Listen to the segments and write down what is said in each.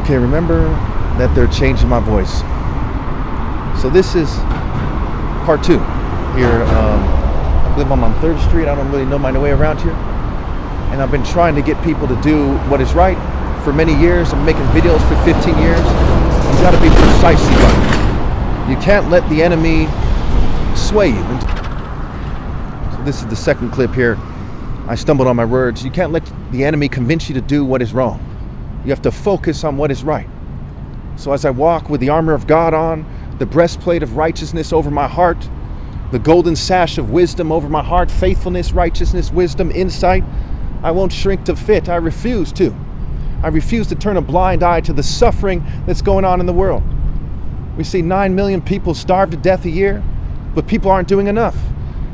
Okay, remember that they're changing my voice. So this is part 2 here. I live on 3rd Street. I don't really know my way around here. And I've been trying to get people to do what is right for many years. I'm making videos for 15 years. You gotta be precisely right. You can't let the enemy sway you. So this is the second clip here. I stumbled on my words. You can't let the enemy convince you to do what is wrong. You have to focus on what is right. So as I walk with the armor of God on, the breastplate of righteousness over my heart, the golden sash of wisdom over my heart, faithfulness, righteousness, wisdom, insight, I won't shrink to fit. I refuse to. I refuse to turn a blind eye to the suffering that's going on in the world. We see 9 million people starve to death a year, but people aren't doing enough.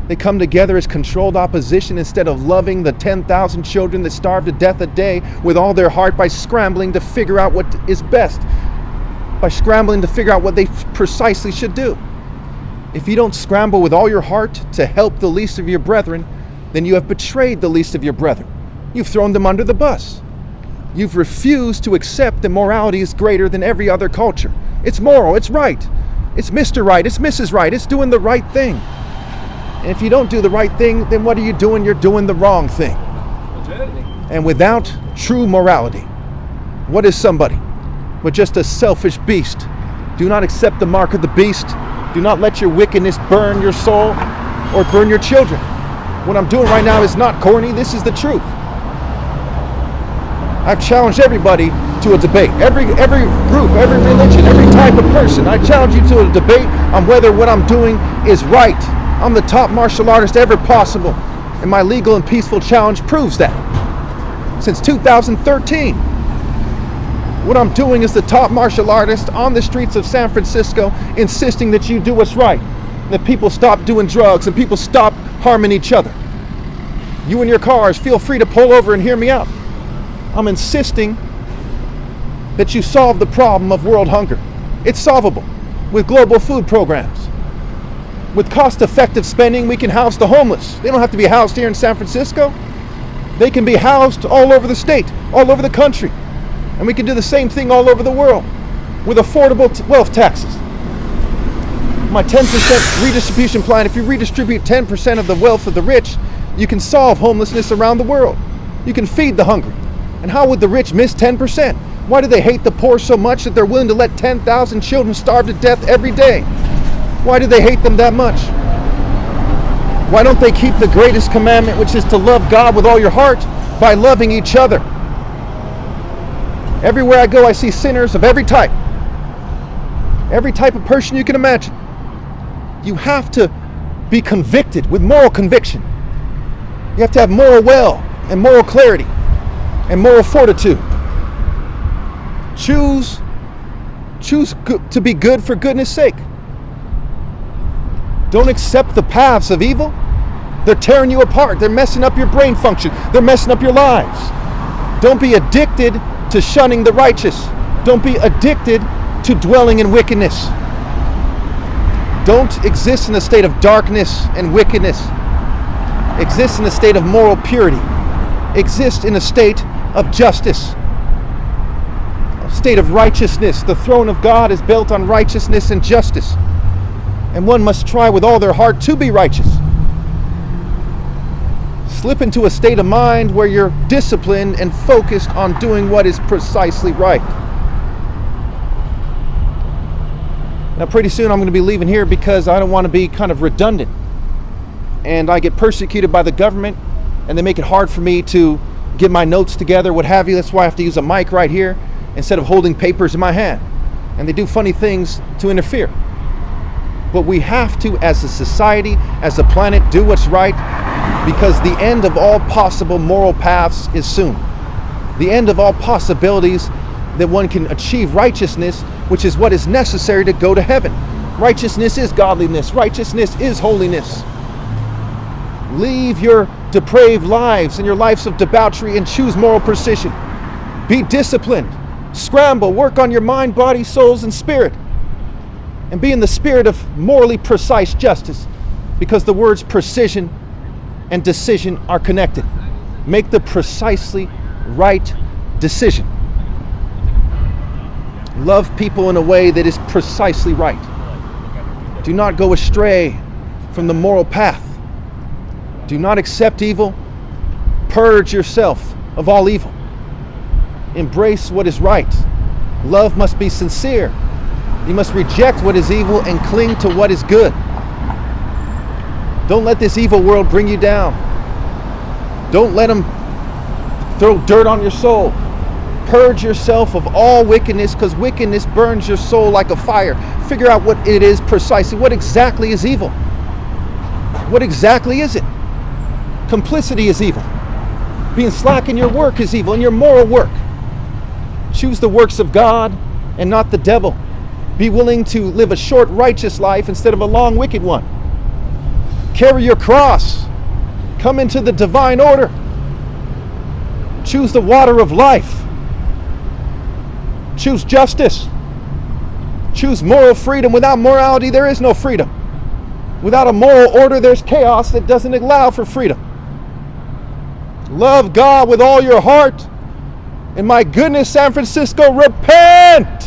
They come together as controlled opposition instead of loving the 10,000 children that starve to death a day with all their heart by scrambling to figure out what is best, by scrambling to figure out what they precisely should do. If you don't scramble with all your heart to help the least of your brethren, then you have betrayed the least of your brethren. You've thrown them under the bus. You've refused to accept that morality is greater than every other culture. It's moral, it's right, it's Mr. Right, it's Mrs. Right, it's doing the right thing. And if you don't do the right thing, then what are you doing? You're doing the wrong thing. And without true morality, what is somebody but just a selfish beast? Do not accept the mark of the beast. Do not let your wickedness burn your soul or burn your children. What I'm doing right now is not corny. This is the truth. I've challenged everybody to a debate. Every group, every religion, every type of person. I challenge you to a debate on whether what I'm doing is right. I'm the top martial artist ever possible, and my legal and peaceful challenge proves that. Since 2013, what I'm doing is the top martial artist on the streets of San Francisco, insisting that you do what's right, that people stop doing drugs and people stop harming each other. You in your cars, feel free to pull over and hear me out. I'm insisting that you solve the problem of world hunger. It's solvable with global food programs. With cost-effective spending, we can house the homeless. They don't have to be housed here in San Francisco. They can be housed all over the state, all over the country. And we can do the same thing all over the world with affordable wealth taxes. My 10% redistribution plan, if you redistribute 10% of the wealth of the rich, you can solve homelessness around the world. You can feed the hungry. And how would the rich miss 10%? Why do they hate the poor so much that they're willing to let 10,000 children starve to death every day? Why do they hate them that much? Why don't they keep the greatest commandment, which is to love God with all your heart by loving each other? Everywhere I go, I see sinners of every type of person you can imagine. You have to be convicted with moral conviction. You have to have moral will and moral clarity and moral fortitude. Choose to be good for goodness sake. Don't accept the paths of evil. They're tearing you apart. They're messing up your brain function. They're messing up your lives. Don't be addicted to shunning the righteous. Don't be addicted to dwelling in wickedness. Don't exist in a state of darkness and wickedness. Exist in a state of moral purity. Exist in a state of justice. A state of righteousness. The throne of God is built on righteousness and justice. And one must try with all their heart to be righteous. Slip into a state of mind where you're disciplined and focused on doing what is precisely right. Now pretty soon I'm going to be leaving here because I don't want to be kind of redundant. And I get persecuted by the government and they make it hard for me to get my notes together, what have you. That's why I have to use a mic right here instead of holding papers in my hand. And they do funny things to interfere. But we have to, as a society, as a planet, do what's right, because the end of all possible moral paths is soon. The end of all possibilities that one can achieve righteousness, which is what is necessary to go to heaven. Righteousness is godliness. Righteousness is holiness. Leave your depraved lives and your lives of debauchery and choose moral precision. Be disciplined. Scramble. Work on your mind, body, souls, and spirit. And be in the spirit of morally precise justice, because the words precision and decision are connected. Make the precisely right decision. Love people in a way that is precisely right. Do not go astray from the moral path. Do not accept evil. Purge yourself of all evil. Embrace what is right. Love must be sincere. You must reject what is evil and cling to what is good. Don't let this evil world bring you down. Don't let them throw dirt on your soul. Purge yourself of all wickedness, because wickedness burns your soul like a fire. Figure out what it is precisely. What exactly is evil? What exactly is it? Complicity is evil. Being slack in your work is evil, in your moral work. Choose the works of God and not the devil. Be willing to live a short righteous life instead of a long wicked one. Carry your cross. Come into the divine order. Choose the water of life. Choose justice. Choose moral freedom. Without morality, there is no freedom. Without a moral order, there's chaos that doesn't allow for freedom. Love God with all your heart. And my goodness, San Francisco, repent!